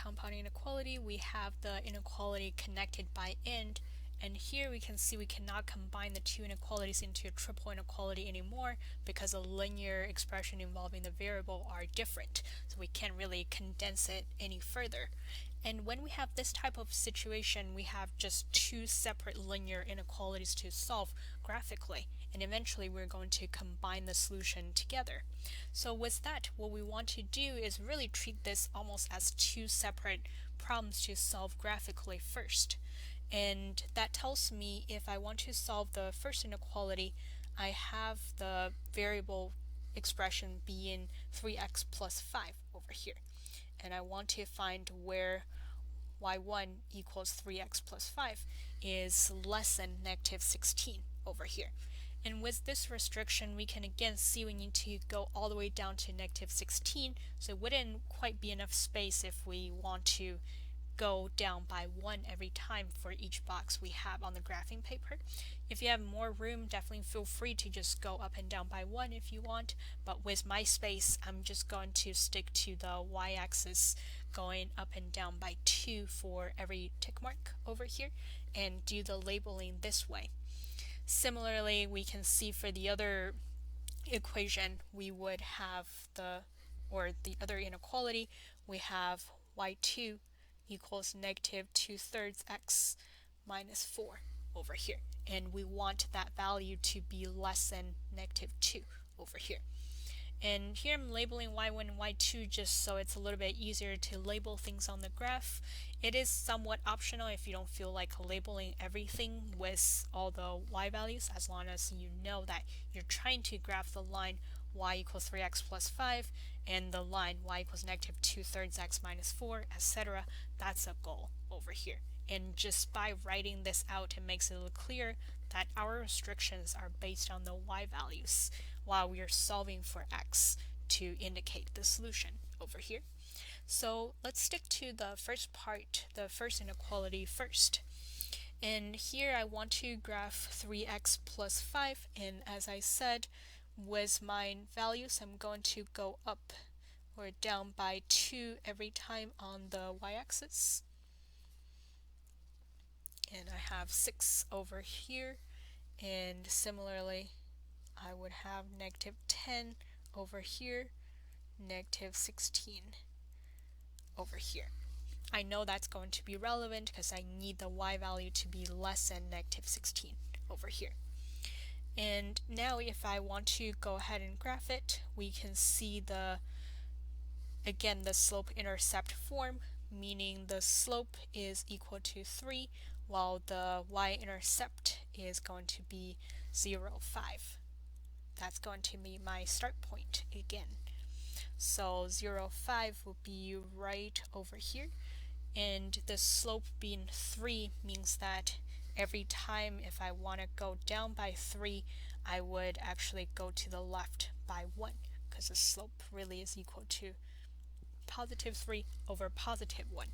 compound inequality, we have the inequality connected by end, and here we can see we cannot combine the two inequalities into a triple inequality anymore because the linear expression involving the variable are different, so we can't really condense it any further. And when we have this type of situation, we have just two separate linear inequalities to solve graphically, and eventually we're going to combine the solution together. So with that, what we want to do is really treat this almost as two separate problems to solve graphically first. And that tells me if I want to solve the first inequality, I have the variable expression being 3x plus 5 over here. And I want to find where y1 equals 3x plus 5 is less than negative 16 over here. And with this restriction, we can again see we need to go all the way down to negative 16, so it wouldn't quite be enough space if we want to go down by 1 every time for each box we have on the graphing paper. If you have more room, definitely feel free to just go up and down by 1 if you want, but with my space, I'm just going to stick to the y-axis going up and down by 2 for every tick mark over here and do the labeling this way. Similarly, we can see for the other equation, we would have the other inequality, we have y2 equals negative 2/3 x minus 4 over here. And we want that value to be less than negative 2 over here. And here I'm labeling y1 and y2 just so it's a little bit easier to label things on the graph. It is somewhat optional if you don't feel like labeling everything with all the y values, as long as you know that you're trying to graph the line y equals 3x plus 5 and the line y equals negative 2/3 x minus 4, etc. That's a goal over here. And just by writing this out, it makes it look clear that our restrictions are based on the y values while we are solving for x to indicate the solution over here. So let's stick to the first part, the first inequality first. And here I want to graph 3x plus 5, and as I said, with my values, I'm going to go up or down by 2 every time on the y-axis. And I have 6 over here, and similarly I would have negative 10 over here, negative 16 over here. I know that's going to be relevant because I need the y value to be less than negative 16 over here. And now if I want to go ahead and graph it, we can see again the slope-intercept form, meaning the slope is equal to 3 while the y-intercept is going to be 0, 5. That's going to be my start point again. So 0, 5 will be right over here, and the slope being 3 means that every time if I want to go down by 3, I would actually go to the left by 1, because the slope really is equal to positive 3 over positive 1.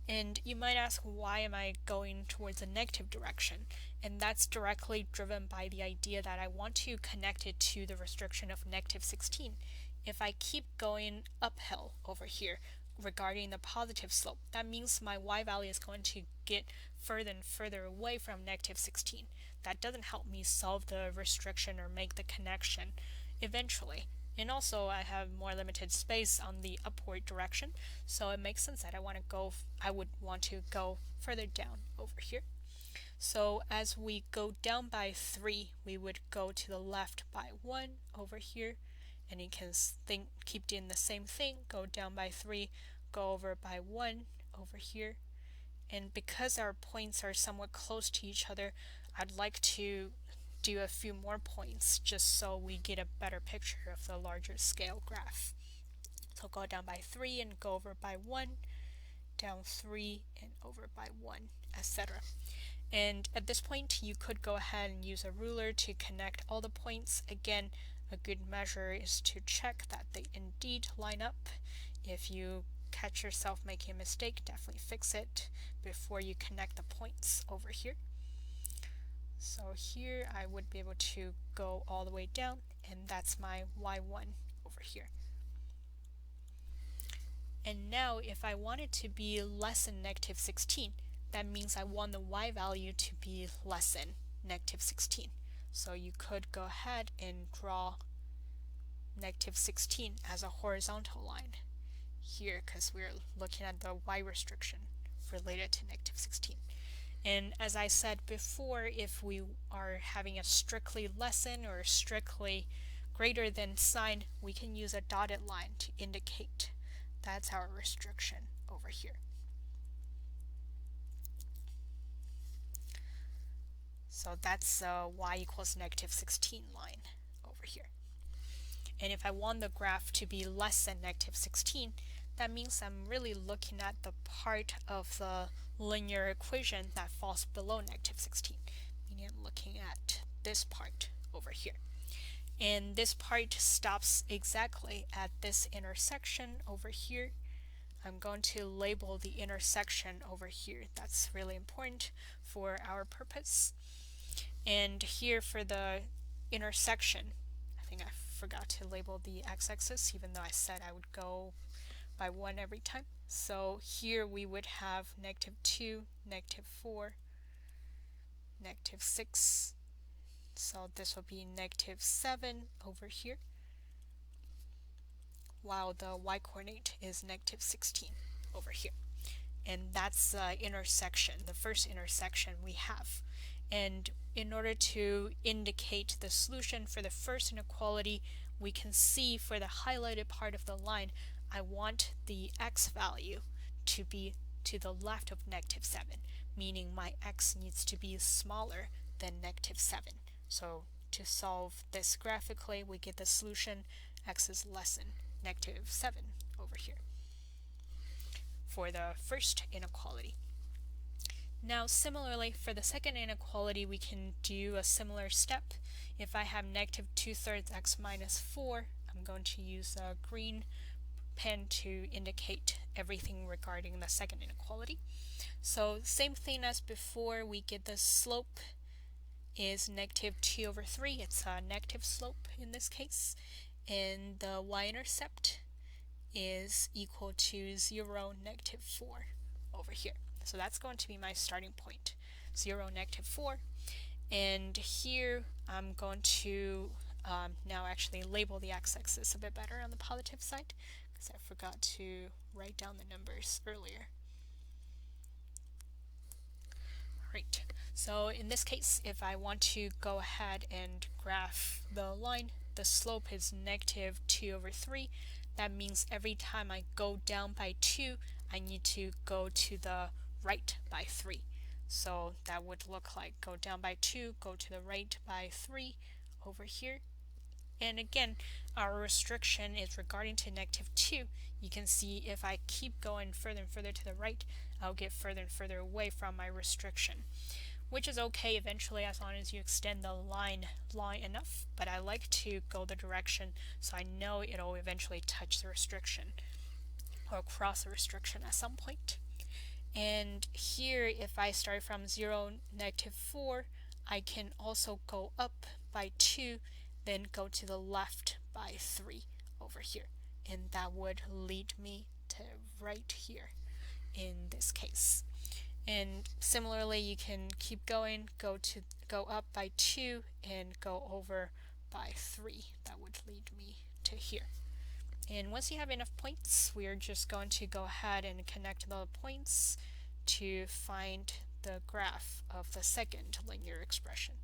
And you might ask, why am I going towards a negative direction? And that's directly driven by the idea that I want to connect it to the restriction of negative 16. If I keep going uphill over here regarding the positive slope, that means my y value is going to get further and further away from negative 16. That doesn't help me solve the restriction or make the connection eventually. And also I have more limited space on the upward direction, so it makes sense that I would want to go further down over here. So as we go down by 3, we would go to the left by 1 over here, and you can keep doing the same thing, go down by 3, go over by 1 over here. And because our points are somewhat close to each other, I'd like to do a few more points just so we get a better picture of the larger scale graph. So go down by 3 and go over by 1, down 3 and over by 1, etc. And at this point you could go ahead and use a ruler to connect all the points. Again, a good measure is to check that they indeed line up. If you catch yourself making a mistake, definitely fix it before you connect the points over here. So here I would be able to go all the way down, and that's my y1 over here. And now if I want it to be less than negative 16, that means I want the y value to be less than negative 16. So you could go ahead and draw negative 16 as a horizontal line here, because we're looking at the y restriction related to negative 16. And as I said before, if we are having a strictly less than or strictly greater than sign, we can use a dotted line to indicate that's our restriction over here. So that's y equals negative 16 line over here. And if I want the graph to be less than negative 16, that means I'm really looking at the part of the linear equation that falls below negative 16, meaning I'm looking at this part over here. And this part stops exactly at this intersection over here. I'm going to label the intersection over here. That's really important for our purpose. And here for the intersection, I think I forgot to label the x-axis, even though I said I would go by 1 every time. So here we would have negative 2, negative 4, negative 6. So this will be negative 7 over here, while the y-coordinate is negative 16 over here. And that's the intersection, the first intersection we have. And in order to indicate the solution for the first inequality, we can see for the highlighted part of the line, I want the x value to be to the left of negative 7, meaning my x needs to be smaller than negative 7. So to solve this graphically, we get the solution x is less than negative 7 over here for the first inequality. Now similarly, for the second inequality, we can do a similar step. If I have negative 2/3 x minus 4, I'm going to use a green pen to indicate everything regarding the second inequality. So same thing as before, we get the slope is negative 2 over 3. It's a negative slope in this case. And the y-intercept is equal to 0, negative 4 over here. So that's going to be my starting point, 0, negative 4. And here I'm going to now actually label the x-axis a bit better on the positive side, because I forgot to write down the numbers earlier. Alright, so in this case, if I want to go ahead and graph the line, the slope is negative 2 over 3. That means every time I go down by 2, I need to go to the right by 3. So that would look like go down by 2, go to the right by 3 over here. And again, our restriction is regarding to negative 2. You can see if I keep going further and further to the right, I'll get further and further away from my restriction, which is okay eventually as long as you extend the line long enough, but I like to go the direction so I know it'll eventually touch the restriction or cross the restriction at some point. And here, if I start from 0, negative 4, I can also go up by 2, then go to the left by 3 over here. And that would lead me to right here in this case. And similarly, you can keep going, go up by 2 and go over by 3. That would lead me to here. And once you have enough points, we're just going to go ahead and connect the points to find the graph of the second linear expression.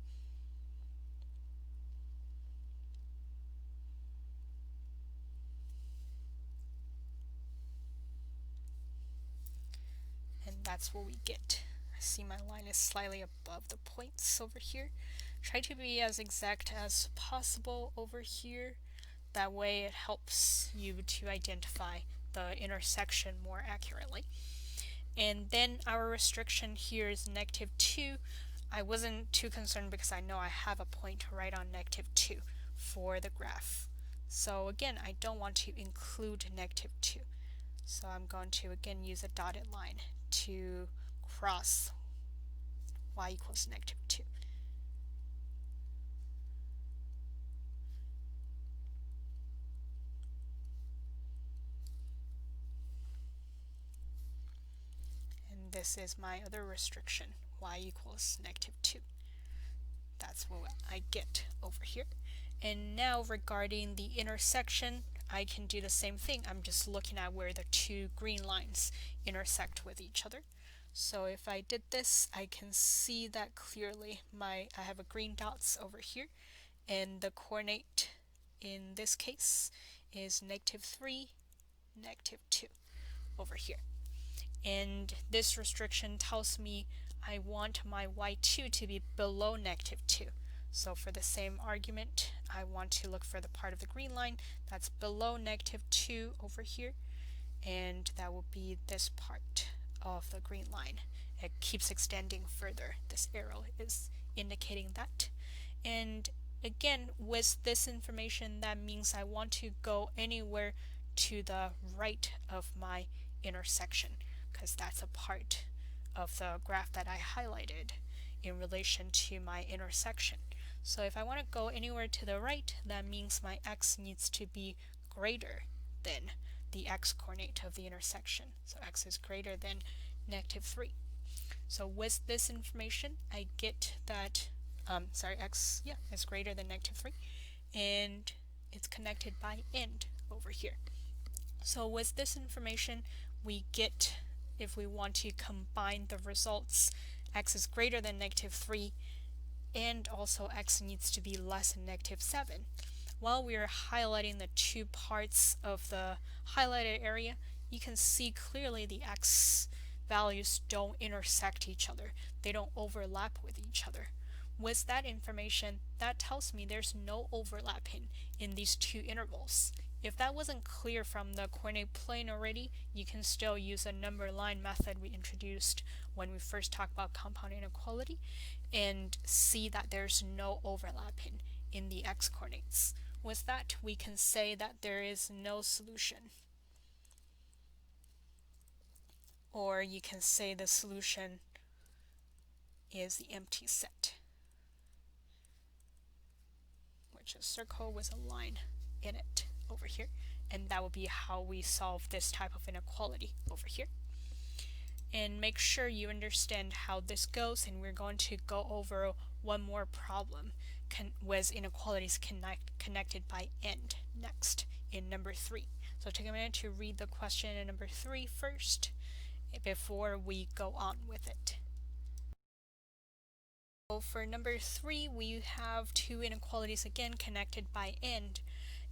And that's what we get. I see my line is slightly above the points over here. Try to be as exact as possible over here. That way it helps you to identify the intersection more accurately. And then our restriction here is negative 2. I wasn't too concerned because I know I have a point right on negative 2 for the graph. So again, I don't want to include negative 2. So I'm going to again use a dotted line to cross y equals negative 2. this is my other restriction, y equals -2. That's what I get over here. And now regarding the intersection, I can do the same thing. I'm just looking at where the two green lines intersect with each other. So if I did this, I can see that clearly. I have a green dots over here, and the coordinate in this case is -3, -2 over here. And this restriction tells me I want my y2 to be below -2. So for the same argument, I want to look for the part of the green line that's below -2 over here, and that will be this part of the green line. It keeps extending further. This arrow is indicating that. And again, with this information, that means I want to go anywhere to the right of my intersection, because that's a part of the graph that I highlighted in relation to my intersection. So if I want to go anywhere to the right, that means my x needs to be greater than the x coordinate of the intersection. So x is greater than -3. So with this information, I get that, x, is greater than -3, and it's connected by end over here. So with this information, we get, if we want to combine the results, x is greater than -3, and also x needs to be less than -7. While we are highlighting the two parts of the highlighted area, you can see clearly the x values don't intersect each other. They don't overlap with each other. With that information, that tells me there's no overlapping in these two intervals. If that wasn't clear from the coordinate plane already, you can still use a number line method we introduced when we first talked about compound inequality and see that there's no overlapping in the x coordinates. With that, we can say that there is no solution. Or you can say the solution is the empty set, which is a circle with a line in it over here. And that will be how we solve this type of inequality over here. And make sure you understand how this goes, and we're going to go over one more problem with inequalities connected by end next in number 3. So take a minute to read the question in number 3 first before we go on with it. So for number 3, we have two inequalities again connected by end.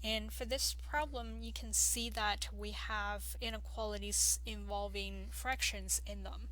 And for this problem, you can see that we have inequalities involving fractions in them.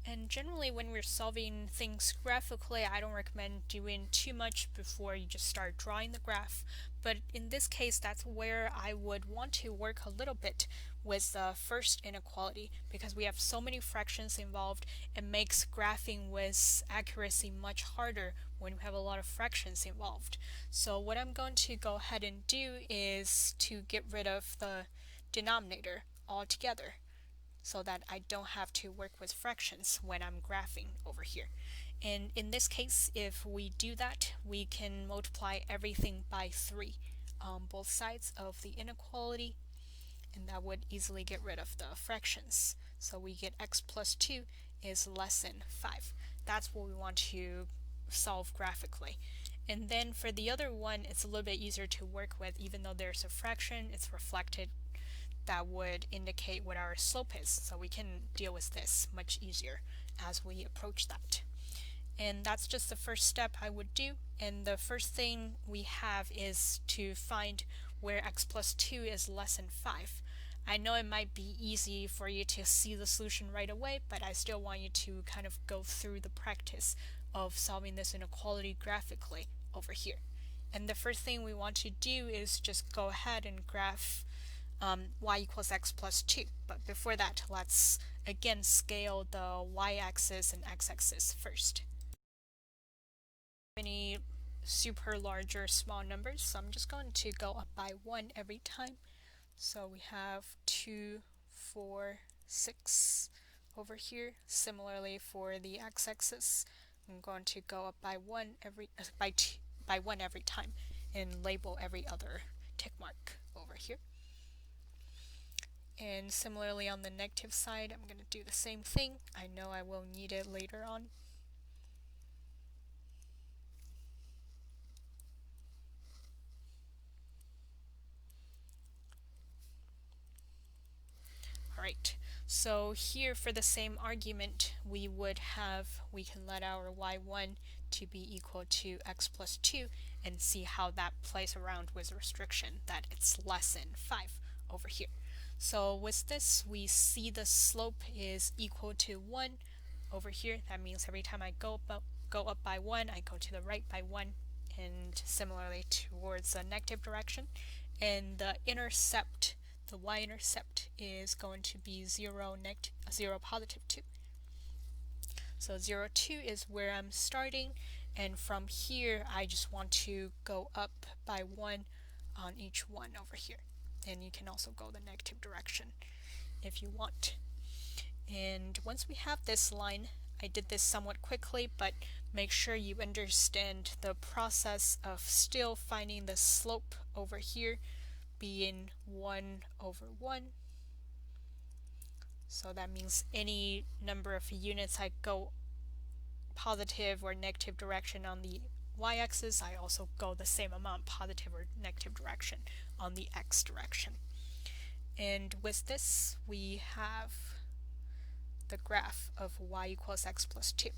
And generally, when we're solving things graphically, I don't recommend doing too much before you just start drawing the graph. But in this case, that's where I would want to work a little bit with the first inequality, because we have so many fractions involved. It makes graphing with accuracy much harder when we have a lot of fractions involved. So what I'm going to go ahead and do is to get rid of the denominator altogether, so that I don't have to work with fractions when I'm graphing over here. And in this case, if we do that, we can multiply everything by 3 on both sides of the inequality, and that would easily get rid of the fractions. So we get x plus 2 is less than 5. That's what we want to solve graphically. And then for the other one, it's a little bit easier to work with. Even though there's a fraction, it's reflected. That would indicate what our slope is, so we can deal with this much easier as we approach that. And that's just the first step I would do. And the first thing we have is to find where x plus 2 is less than 5. I know it might be easy for you to see the solution right away, but I still want you to kind of go through the practice of solving this inequality graphically over here. And the first thing we want to do is just go ahead and graph y equals x plus 2. But before that, let's again scale the y-axis and x-axis first. Any super large or small numbers, so I'm just going to go up by 1 every time. So we have 2, 4, 6 over here. Similarly for the x-axis, I'm going to go up by 1 every time and label every other tick mark over here. And similarly on the negative side, I'm going to do the same thing. I know I will need it later on. Alright, so here for the same argument, we can let our y1 to be equal to x plus 2 and see how that plays around with restriction, that it's less than 5 over here. So with this, we see the slope is equal to 1 over here. That means every time I go up by 1, I go to the right by 1, and similarly towards the negative direction. And the intercept, the y-intercept, is going to be 0, positive 2. So 0, 2 is where I'm starting, and from here I just want to go up by 1 on each one over here. And you can also go the negative direction if you want. And once we have this line, I did this somewhat quickly, but make sure you understand the process of still finding the slope over here being 1 over 1. So that means any number of units I go positive or negative direction on the y-axis, I also go the same amount positive or negative direction on the x direction. And with this, we have the graph of y equals x plus 2.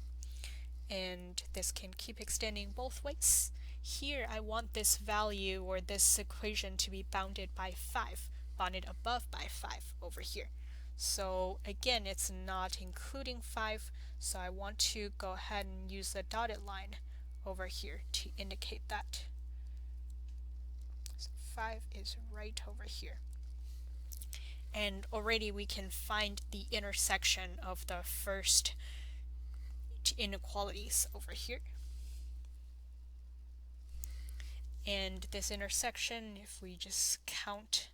And this can keep extending both ways. Here I want this value or this equation to be bounded by 5, bounded above by 5 over here. So again, it's not including 5, so I want to go ahead and use the dotted line over here to indicate that. So 5 is right over here. And already we can find the intersection of the first inequalities over here. And this intersection, if we just count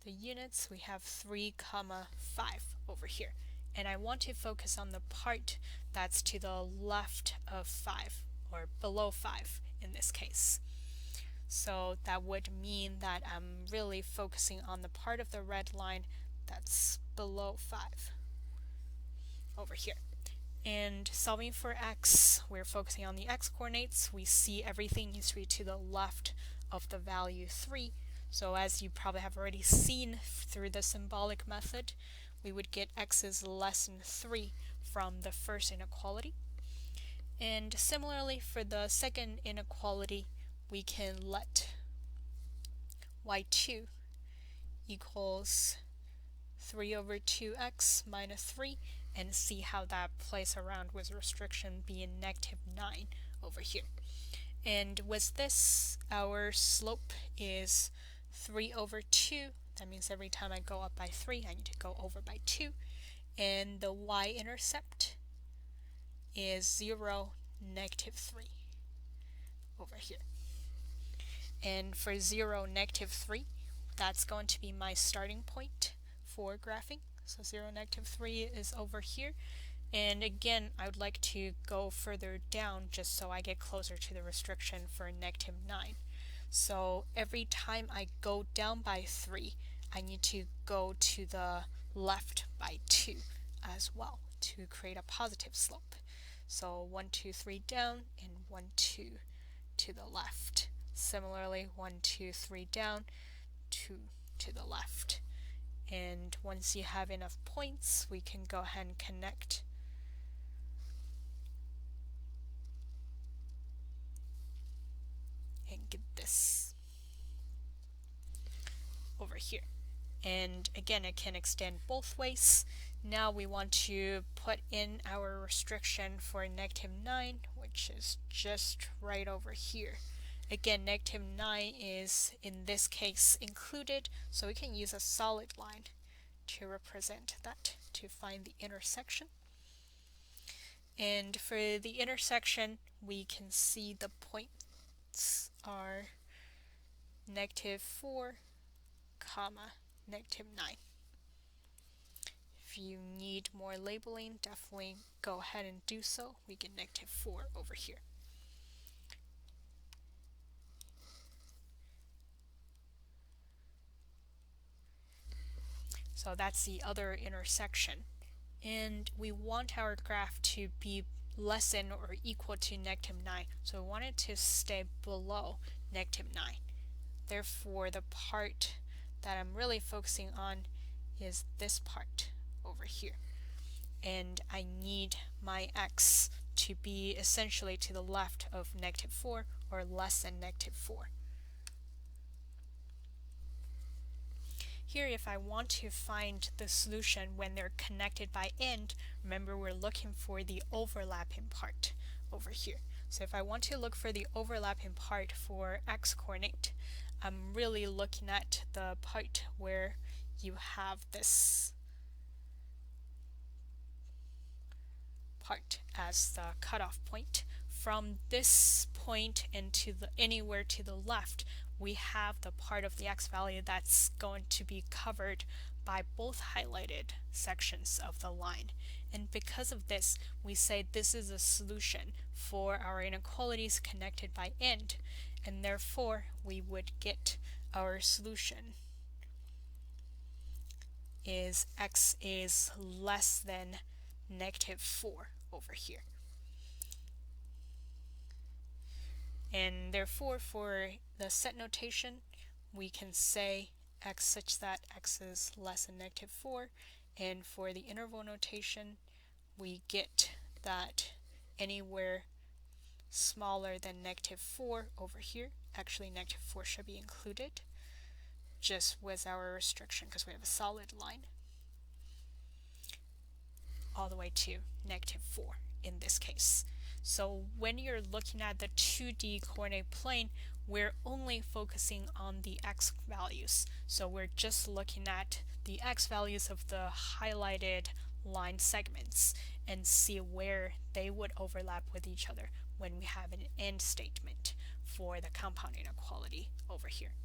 the units, we have 3, 5 over here. And I want to focus on the part that's to the left of 5, or below 5 in this case. So that would mean that I'm really focusing on the part of the red line that's below 5 over here. And solving for x, we're focusing on the x coordinates. We see everything needs to be to the left of the value 3. So as you probably have already seen through the symbolic method, we would get x is less than 3 from the first inequality. And similarly for the second inequality, we can let y2 equals 3 over 2x minus 3 and see how that plays around with restriction being negative 9 over here. And with this, our slope is 3 over 2. That means every time I go up by 3, I need to go over by 2. And the y-intercept is 0, negative 3 over here. And for 0, negative 3, that's going to be my starting point for graphing. So 0, negative 3 is over here. And again, I would like to go further down just so I get closer to the restriction for negative 9. So every time I go down by 3, I need to go to the left by 2 as well to create a positive slope. So 1, 2, 3 down, and 1, 2 to the left. Similarly, 1, 2, 3 down, 2 to the left. And once you have enough points, we can go ahead and connect and get this over here. And again, it can extend both ways. Now we want to put in our restriction for negative 9, which is just right over here. Again, negative 9 is, in this case, included, so we can use a solid line to represent that, to find the intersection. And for the intersection, we can see the points are negative 4, negative 9. If you need more labeling, definitely go ahead and do so. We get negative 4 over here. So that's the other intersection. And we want our graph to be less than or equal to -9. So we want it to stay below -9. Therefore, the part that I'm really focusing on is this part over here. And I need my x to be essentially to the left of -4 or less than -4. Here, if I want to find the solution when they're connected by end, remember we're looking for the overlapping part over here. So if I want to look for the overlapping part for x coordinate, I'm really looking at the part where you have this part as the cutoff point. From this point into anywhere to the left, we have the part of the x value that's going to be covered by both highlighted sections of the line. And because of this, we say this is a solution for our inequalities connected by end, and therefore we would get our solution is x is less than -4 over here. And therefore, for the set notation, we can say x such that x is less than -4, and for the interval notation, we get that anywhere smaller than -4 over here. Actually, -4 should be included, just with our restriction because we have a solid line, all the way to -4 in this case. So when you're looking at the 2D coordinate plane, we're only focusing on the x values. So we're just looking at the x values of the highlighted line segments and see where they would overlap with each other when we have an end statement for the compound inequality over here.